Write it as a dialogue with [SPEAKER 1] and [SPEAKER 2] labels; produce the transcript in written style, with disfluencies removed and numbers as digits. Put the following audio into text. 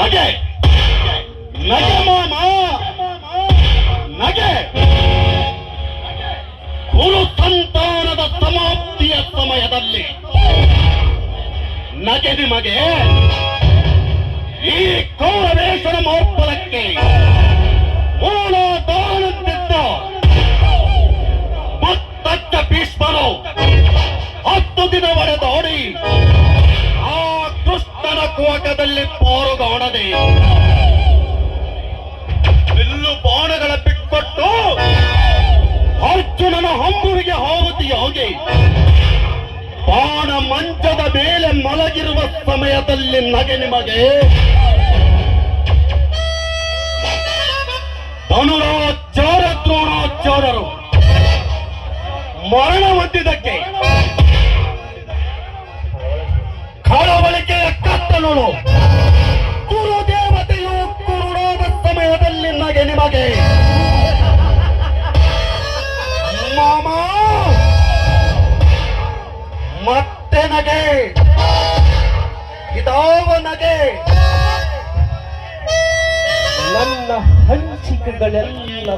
[SPEAKER 1] ನಗೆ ನಗೆ ಮಾಮ ನಗೆ. ಕುರು ಸಂತಾನದ ಸಮಾಪ್ತಿಯ ಸಮಯದಲ್ಲಿ ನಗೆ ನಿಮಗೆ ಈ ಕೌರವೇಶ್ವರ ಮಹೋತ್ಸವಕ್ಕೆ ಮೂಲಾಧಾರದಂತಿದ್ದ ಮತ್ತಕ್ಕ ಭೀಷ್ಮರು 10 ದಿನ ಹೊಡೆದೋಡಿ ಆ ಕೃಷ್ಣನ ಕುವಕದಲ್ಲಿ ಪಾರುಗಾಣದೆ ಬಿಲ್ಲು ಬಾಣಗಳ ಬಿಟ್ಕೊಟ್ಟು ಅರ್ಜುನನ ಹಂಬುವಿಗೆ ಆಹುತಿಯಾಗಿ ಬಾಣ ಮಂಚದ ಮೇಲೆ ಮಲಗಿರುವ ಸಮಯದಲ್ಲಿ ನಗೆ ನಿಮಗೆ ಧನುರಾಚಾರ್ಯ ದ್ರೋಣಾಚಾರ್ಯರು ಮರಣ ಹೊಂದಿದ್ದಕ್ಕೆ ಕಳವಳಿಕೆಯ ಕತ್ತಲು ಗುರುದೇವತೆಯು ಕುರುಡಾದ ಸಮಯದಲ್ಲಿ ನಗೆ ನಿಮಗೆ ಮಾಮ ಮತ್ತೆ ನಗೆ ಇದಾವ ನಗೆ
[SPEAKER 2] ನನ್ನ ಹಂಚಿಕೆಗಳೆಲ್ಲ